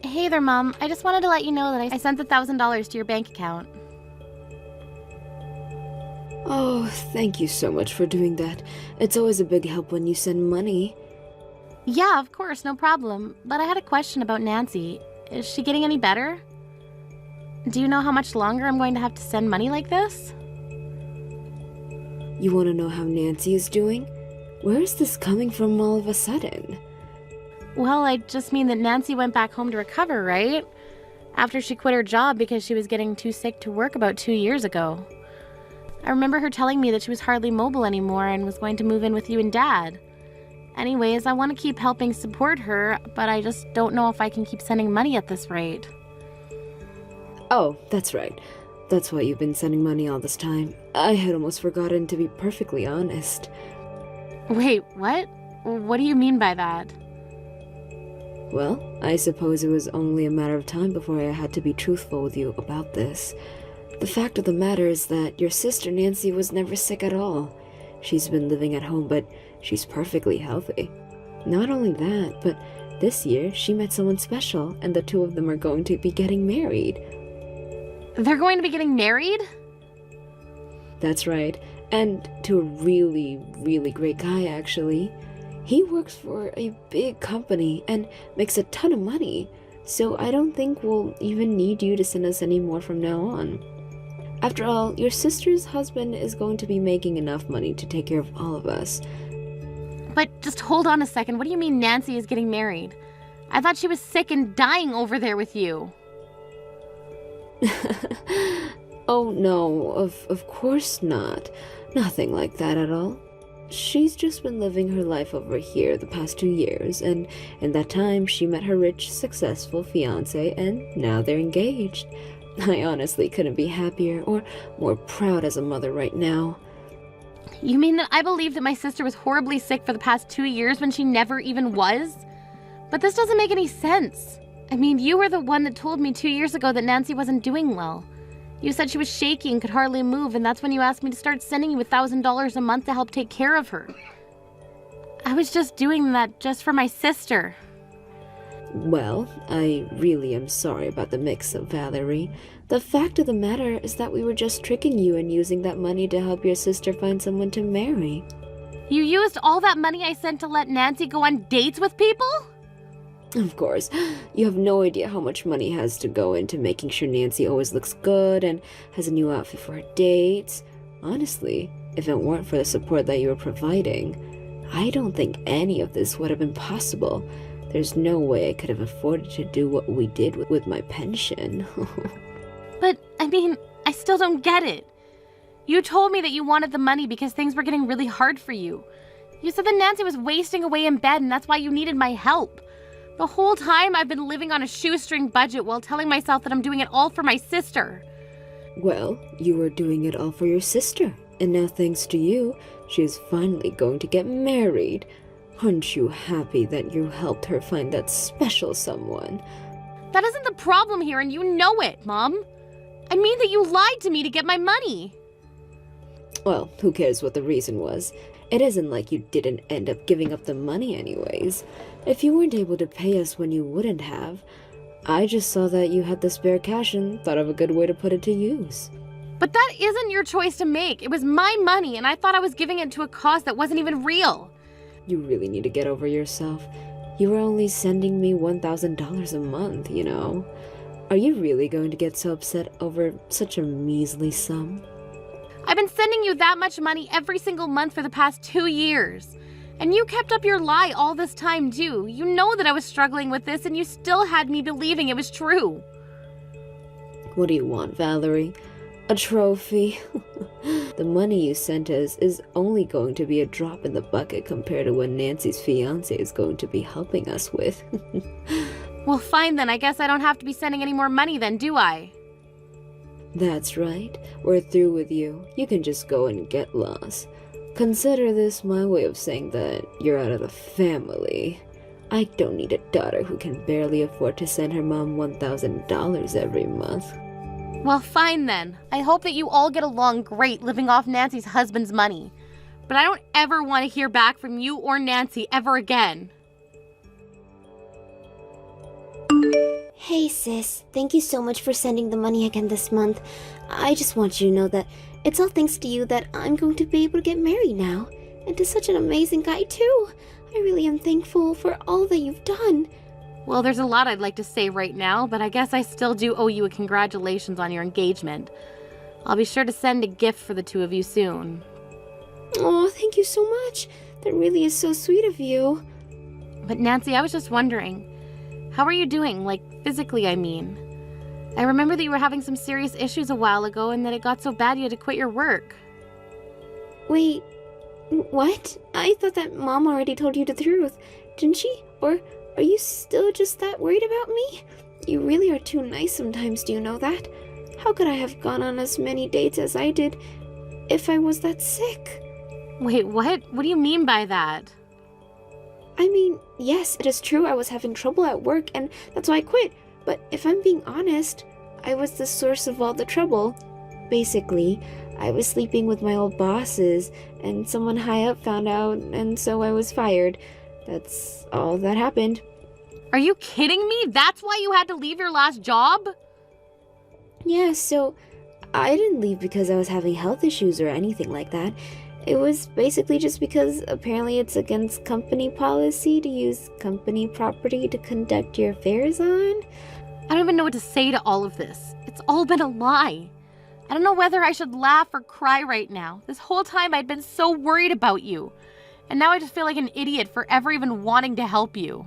Hey there, Mom. I just wanted to let you know that I sent the $1,000 to your bank account. Oh, thank you so much for doing that. It's always a big help when you send money. Yeah, of course, no problem. But I had a question about Nancy. Is she getting any better? Do you know how much longer I'm going to have to send money like this? You want to know how Nancy is doing? Where is this coming from all of a sudden? Well, I just mean that Nancy went back home to recover, right? After she quit her job because she was getting too sick to work about 2 years ago. I remember her telling me that she was hardly mobile anymore and was going to move in with you and Dad. Anyways, I want to keep helping support her, but I just don't know if I can keep sending money at this rate. Oh, that's right. That's why you've been sending money all this time. I had almost forgotten, to be perfectly honest. Wait, what? What do you mean by that? Well, I suppose it was only a matter of time before I had to be truthful with you about this. The fact of the matter is that your sister Nancy was never sick at all. She's been living at home, but she's perfectly healthy. Not only that, but this year she met someone special, and the two of them are going to be getting married. They're going to be getting married? That's right, and to a really, really great guy, actually. He works for a big company and makes a ton of money, so I don't think we'll even need you to send us any more from now on. After all, your sister's husband is going to be making enough money to take care of all of us. But just hold on a second, what do you mean Nancy is getting married? I thought she was sick and dying over there with you. Oh no, of course not. Nothing like that at all. She's just been living her life over here the past 2 years, and in that time she met her rich, successful fiancé, and now they're engaged. I honestly couldn't be happier or more proud as a mother right now. You mean that I believe that my sister was horribly sick for the past 2 years when she never even was? But this doesn't make any sense. I mean, you were the one that told me 2 years ago that Nancy wasn't doing well. You said she was shaky and could hardly move, and that's when you asked me to start sending you $1,000 a month to help take care of her. I was just doing that just for my sister. Well, I really am sorry about the mix-up, Valerie. The fact of the matter is that we were just tricking you and using that money to help your sister find someone to marry. You used all that money I sent to let Nancy go on dates with people? Of course, you have no idea how much money has to go into making sure Nancy always looks good and has a new outfit for her dates. Honestly, if it weren't for the support that you were providing, I don't think any of this would have been possible. There's no way I could have afforded to do what we did with my pension. But, I mean, I still don't get it. You told me that you wanted the money because things were getting really hard for you. You said that Nancy was wasting away in bed and that's why you needed my help. The whole time I've been living on a shoestring budget while telling myself that I'm doing it all for my sister. Well, you were doing it all for your sister, and now thanks to you, she is finally going to get married. Aren't you happy that you helped her find that special someone? That isn't the problem here, and you know it, Mom. I mean that you lied to me to get my money. Well, who cares what the reason was? It isn't like you didn't end up giving up the money anyways. If you weren't able to pay us when you wouldn't have, I just saw that you had the spare cash and thought of a good way to put it to use. But that isn't your choice to make. It was my money, and I thought I was giving it to a cause that wasn't even real. You really need to get over yourself. You were only sending me $1,000 a month, you know. Are you really going to get so upset over such a measly sum? I've been sending you that much money every single month for the past 2 years. And you kept up your lie all this time, too. You know that I was struggling with this, and you still had me believing it was true. What do you want, Valerie? A trophy? The money you sent us is only going to be a drop in the bucket compared to what Nancy's fiancé is going to be helping us with. Well, fine then. I guess I don't have to be sending any more money then, do I? That's right. We're through with you. You can just go and get lost. Consider this my way of saying that you're out of the family. I don't need a daughter who can barely afford to send her mom $1,000 every month. Well, fine then. I hope that you all get along great living off Nancy's husband's money. But I don't ever want to hear back from you or Nancy ever again. Hey sis, thank you so much for sending the money again this month. I just want you to know that it's all thanks to you that I'm going to be able to get married now. And to such an amazing guy too. I really am thankful for all that you've done. Well, there's a lot I'd like to say right now, but I guess I still do owe you a congratulations on your engagement. I'll be sure to send a gift for the two of you soon. Oh, thank you so much. That really is so sweet of you. But Nancy, I was just wondering, how are you doing? Like, physically, I mean. I remember that you were having some serious issues a while ago and that it got so bad you had to quit your work. Wait, what? I thought that Mom already told you the truth, didn't she? Or are you still just that worried about me? You really are too nice sometimes, do you know that? How could I have gone on as many dates as I did if I was that sick? Wait, what? What do you mean by that? I mean, yes, it is true I was having trouble at work and that's why I quit. But if I'm being honest, I was the source of all the trouble. Basically, I was sleeping with my old bosses and someone high up found out and so I was fired. That's all that happened. Are you kidding me? That's why you had to leave your last job? Yeah, so I didn't leave because I was having health issues or anything like that. It was basically just because apparently it's against company policy to use company property to conduct your affairs on. I don't even know what to say to all of this. It's all been a lie. I don't know whether I should laugh or cry right now. This whole time I'd been so worried about you. And now I just feel like an idiot for ever even wanting to help you.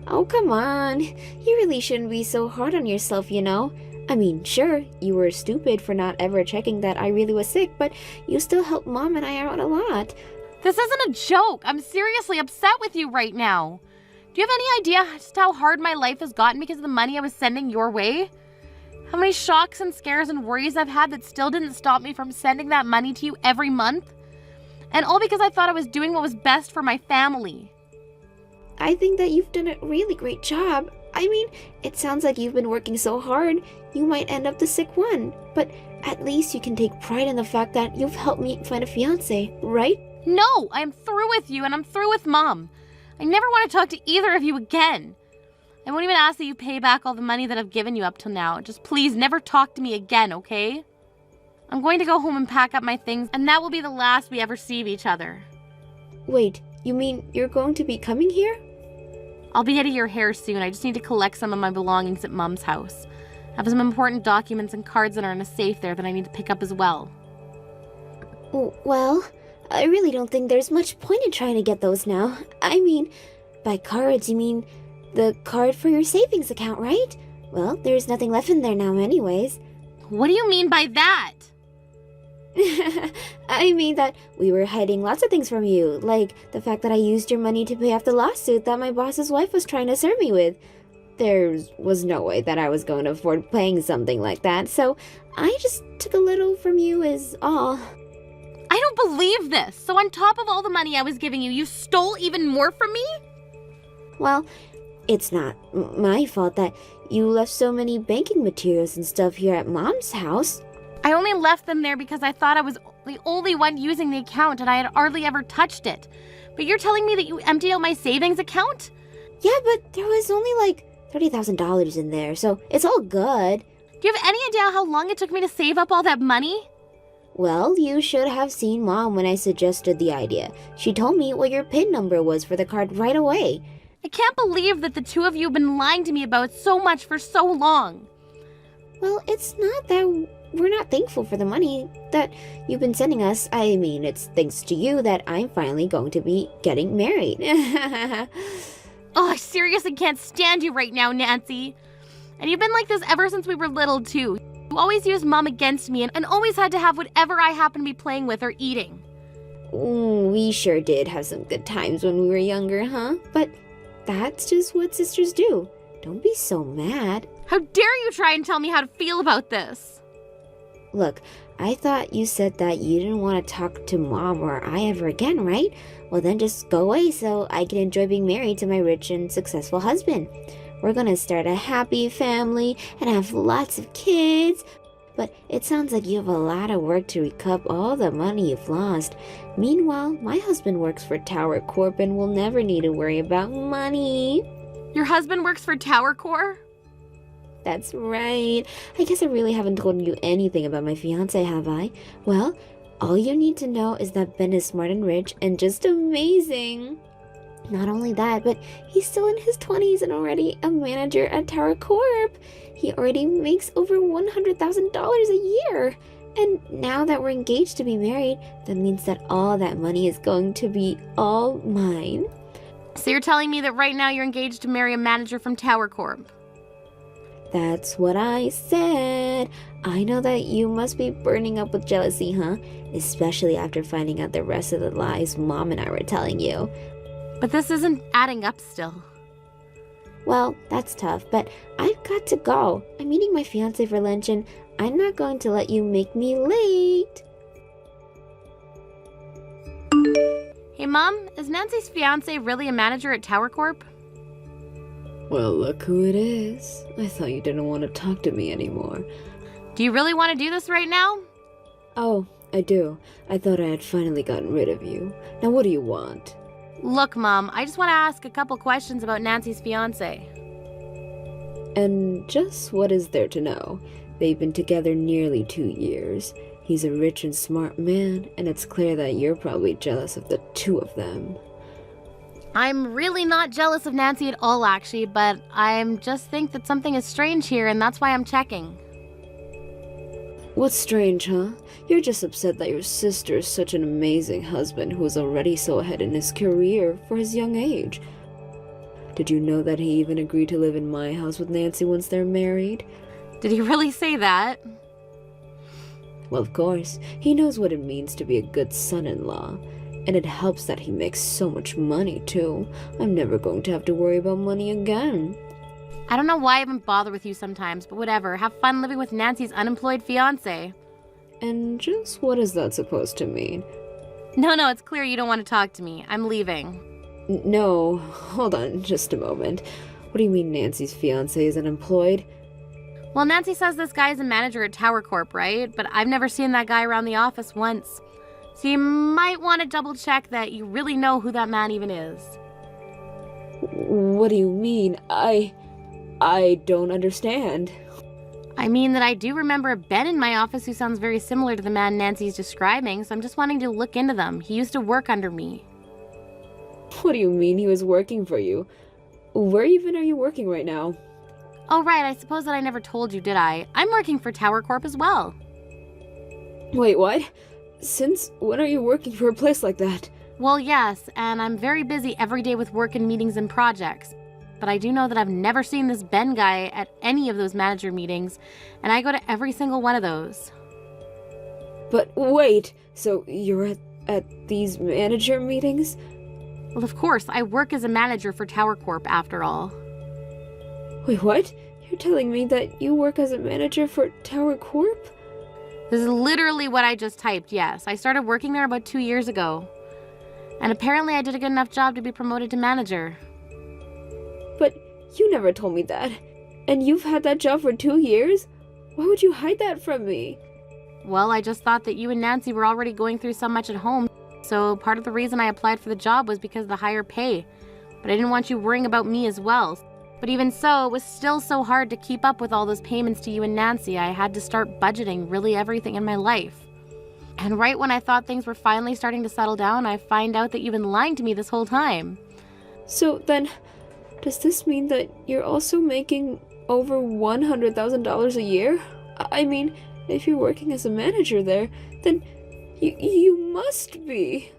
Oh, come on. You really shouldn't be so hard on yourself, you know? I mean, sure, you were stupid for not ever checking that I really was sick, but you still helped Mom and I out a lot. This isn't a joke. I'm seriously upset with you right now. Do you have any idea just how hard my life has gotten because of the money I was sending your way? How many shocks and scares and worries I've had that still didn't stop me from sending that money to you every month? And all because I thought I was doing what was best for my family. I think that you've done a really great job. I mean, it sounds like you've been working so hard, you might end up the sick one. But at least you can take pride in the fact that you've helped me find a fiancé, right? No, I am through with you and I'm through with Mom. I never want to talk to either of you again. I won't even ask that you pay back all the money that I've given you up till now. Just please never talk to me again, okay? I'm going to go home and pack up my things, and that will be the last we ever see of each other. Wait, you mean you're going to be coming here? I'll be heading your hair soon. I just need to collect some of my belongings at Mom's house. I have some important documents and cards that are in a safe there that I need to pick up as well. Well, I really don't think there's much point in trying to get those now. I mean, by cards, you mean the card for your savings account, right? Well, there's nothing left in there now anyways. What do you mean by that? I mean that we were hiding lots of things from you, like the fact that I used your money to pay off the lawsuit that my boss's wife was trying to serve me with. There was no way that I was going to afford paying something like that, so I just took a little from you is all. I don't believe this. So on top of all the money I was giving you, you stole even more from me? Well, it's not my fault that you left so many banking materials and stuff here at Mom's house. I only left them there because I thought I was the only one using the account and I had hardly ever touched it. But you're telling me that you emptied out my savings account? Yeah, but there was only like $30,000 in there, so it's all good. Do you have any idea how long it took me to save up all that money? Well, you should have seen Mom when I suggested the idea. She told me what your PIN number was for the card right away. I can't believe that the two of you have been lying to me about so much for so long. Well, it's not that we're not thankful for the money that you've been sending us. I mean, it's thanks to you that I'm finally going to be getting married. Oh, I seriously can't stand you right now, Nancy. And you've been like this ever since we were little, too. You always used Mom against me and always had to have whatever I happened to be playing with or eating. We sure did have some good times when we were younger, huh? But that's just what sisters do. Don't be so mad. How dare you try and tell me how to feel about this? Look, I thought you said that you didn't want to talk to Mom or I ever again, right? Well, then just go away so I can enjoy being married to my rich and successful husband. We're gonna start a happy family and have lots of kids. But it sounds like you have a lot of work to recoup all the money you've lost. Meanwhile, my husband works for Tower Corp and will never need to worry about money. Your husband works for Tower Corp? That's right. I guess I really haven't told you anything about my fiance, have I? Well, all you need to know is that Ben is smart and rich and just amazing. Not only that, but he's still in his 20s and already a manager at Tower Corp. He already makes over $100,000 a year. And now that we're engaged to be married, that means that all that money is going to be all mine. So you're telling me that right now you're engaged to marry a manager from Tower Corp? That's what I said. I know that you must be burning up with jealousy, huh? Especially after finding out the rest of the lies Mom and I were telling you. But this isn't adding up still. Well, that's tough, but I've got to go. I'm meeting my fiance for lunch and I'm not going to let you make me late. Hey Mom, is Nancy's fiance really a manager at Tower Corp? Well, look who it is. I thought you didn't want to talk to me anymore. Do you really want to do this right now? Oh, I do. I thought I had finally gotten rid of you. Now what do you want? Look, Mom, I just want to ask a couple questions about Nancy's fiance. And just what is there to know? They've been together nearly 2 years. He's a rich and smart man, and it's clear that you're probably jealous of the two of them. I'm really not jealous of Nancy at all, actually, but I just think that something is strange here, and that's why I'm checking. What's strange, huh? You're just upset that your sister is such an amazing husband who is already so ahead in his career for his young age. Did you know that he even agreed to live in my house with Nancy once they're married? Did he really say that? Well, of course. He knows what it means to be a good son-in-law. And it helps that he makes so much money, too. I'm never going to have to worry about money again. I don't know why I even bother with you sometimes, but whatever. Have fun living with Nancy's unemployed fiance. And just what is that supposed to mean? No, it's clear you don't want to talk to me. I'm leaving. No, hold on just a moment. What do you mean Nancy's fiance is unemployed? Well, Nancy says this guy's a manager at Tower Corp, right? But I've never seen that guy around the office once. So you might want to double check that you really know who that man even is. What do you mean? I don't understand. I mean that I do remember Ben in my office who sounds very similar to the man Nancy's describing, so I'm just wanting to look into them. He used to work under me. What do you mean he was working for you? Where even are you working right now? Oh, right, I suppose that I never told you, did I? I'm working for Tower Corp as well. Wait, what? Since when are you working for a place like that? Well, yes, and I'm very busy every day with work and meetings and projects. But I do know that I've never seen this Ben guy at any of those manager meetings, and I go to every single one of those. But wait, so you're at these manager meetings? Well, of course, I work as a manager for Tower Corp after all. Wait, what? You're telling me that you work as a manager for Tower Corp? This is literally what I just typed, yes. I started working there about 2 years ago. And apparently I did a good enough job to be promoted to manager. But you never told me that. And you've had that job for 2 years? Why would you hide that from me? Well, I just thought that you and Nancy were already going through so much at home. So part of the reason I applied for the job was because of the higher pay. But I didn't want you worrying about me as well. But even so, it was still so hard to keep up with all those payments to you and Nancy. I had to start budgeting really everything in my life. And right when I thought things were finally starting to settle down, I find out that you've been lying to me this whole time. So then, does this mean that you're also making over $100,000 a year? I mean, if you're working as a manager there, then you must be.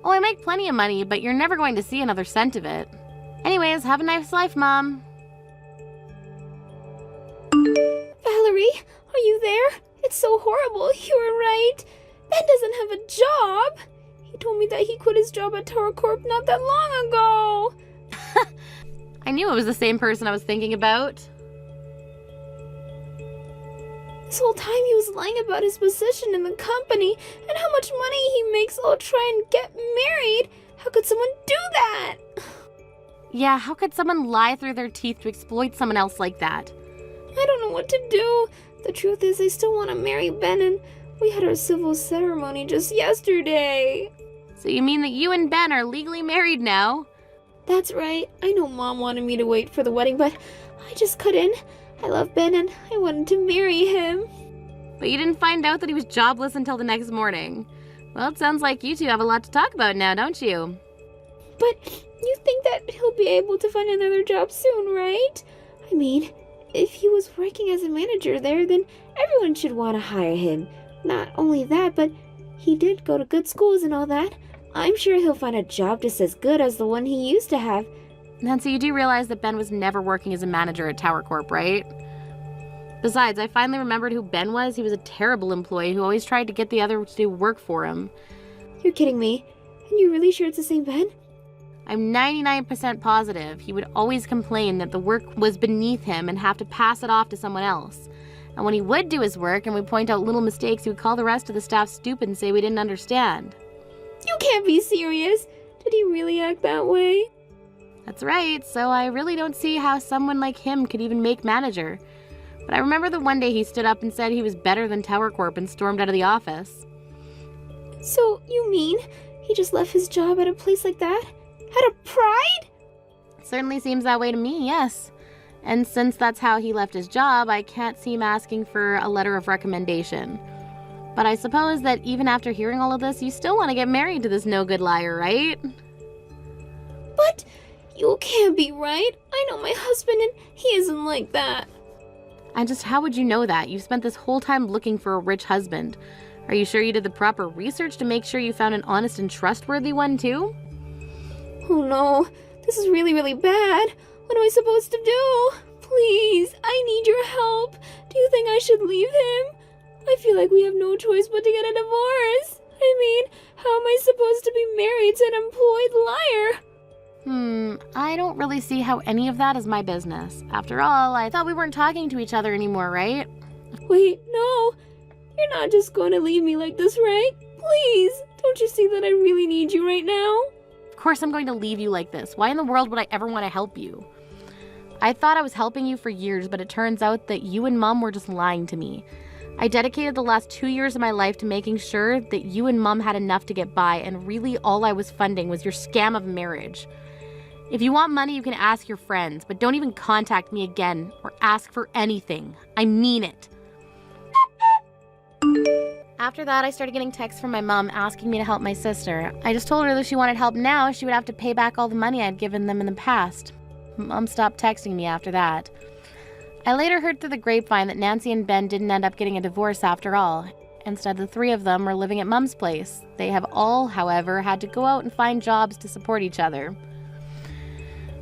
Oh, I make plenty of money, but you're never going to see another cent of it. Anyways, have a nice life, Mom. Valerie, are you there? It's so horrible. You were right. Ben doesn't have a job. He told me that he quit his job at Tower Corp not that long ago. I knew it was the same person I was thinking about. This whole time he was lying about his position in the company and how much money he makes while trying to get married. How could someone do that? Yeah, how could someone lie through their teeth to exploit someone else like that? I don't know what to do. The truth is I still want to marry Ben and we had our civil ceremony just yesterday. So you mean that you and Ben are legally married now? That's right. I know Mom wanted me to wait for the wedding, but I just couldn't. I love Ben and I wanted to marry him. But you didn't find out that he was jobless until the next morning. Well, it sounds like you two have a lot to talk about now, don't you? But you think that he'll be able to find another job soon, right? I mean, if he was working as a manager there, then everyone should want to hire him. Not only that, but he did go to good schools and all that. I'm sure he'll find a job just as good as the one he used to have. Nancy, you do realize that Ben was never working as a manager at Tower Corp, right? Besides, I finally remembered who Ben was. He was a terrible employee who always tried to get the other to do work for him. You're kidding me. And you're really sure it's the same Ben? I'm 99% positive. He would always complain that the work was beneath him and have to pass it off to someone else. And when he would do his work and we'd point out little mistakes, he would call the rest of the staff stupid and say we didn't understand. You can't be serious. Did he really act that way? That's right, so I really don't see how someone like him could even make manager. But I remember the one day he stood up and said he was better than Tower Corp and stormed out of the office. So, you mean he just left his job at a place like that? Out of pride? Certainly seems that way to me, yes. And since that's how he left his job, I can't see him asking for a letter of recommendation. But I suppose that even after hearing all of this, you still want to get married to this no-good liar, right? But you can't be right. I know my husband and he isn't like that. And just how would you know that? You've spent this whole time looking for a rich husband. Are you sure you did the proper research to make sure you found an honest and trustworthy one too? Oh no, this is really, really bad. What am I supposed to do? Please, I need your help. Do you think I should leave him? I feel like we have no choice but to get a divorce. I mean, how am I supposed to be married to an employed liar? I don't really see how any of that is my business. After all, I thought we weren't talking to each other anymore, right? Wait, no. You're not just going to leave me like this, right? Please, don't you see that I really need you right now? Of course I'm going to leave you like this. Why in the world would I ever want to help you? I thought I was helping you for years, but it turns out that you and Mom were just lying to me. I dedicated the last 2 years of my life to making sure that you and Mom had enough to get by, and really all I was funding was your scam of marriage. If you want money, you can ask your friends, but don't even contact me again or ask for anything. I mean it. After that, I started getting texts from my mom asking me to help my sister. I just told her that if she wanted help now, she would have to pay back all the money I'd given them in the past. Mom stopped texting me after that. I later heard through the grapevine that Nancy and Ben didn't end up getting a divorce after all. Instead, the three of them were living at Mom's place. They have all, however, had to go out and find jobs to support each other.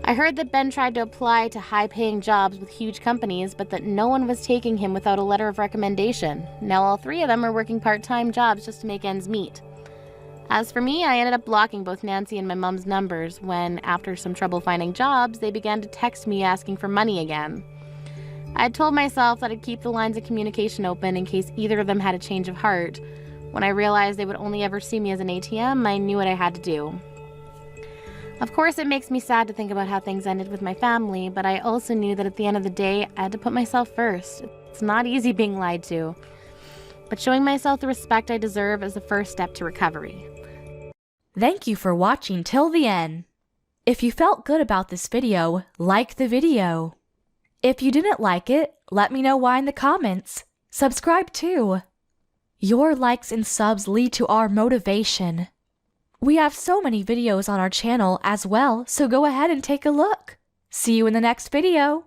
I heard that Ben tried to apply to high-paying jobs with huge companies, but that no one was taking him without a letter of recommendation. Now all three of them are working part-time jobs just to make ends meet. As for me, I ended up blocking both Nancy and my mom's numbers when, after some trouble finding jobs, they began to text me asking for money again. I had told myself that I'd keep the lines of communication open in case either of them had a change of heart. When I realized they would only ever see me as an ATM, I knew what I had to do. Of course, it makes me sad to think about how things ended with my family, but I also knew that at the end of the day, I had to put myself first. It's not easy being lied to. But showing myself the respect I deserve is the first step to recovery. Thank you for watching till the end. If you felt good about this video, like the video. If you didn't like it, let me know why in the comments. Subscribe too. Your likes and subs lead to our motivation. We have so many videos on our channel as well, so go ahead and take a look. See you in the next video.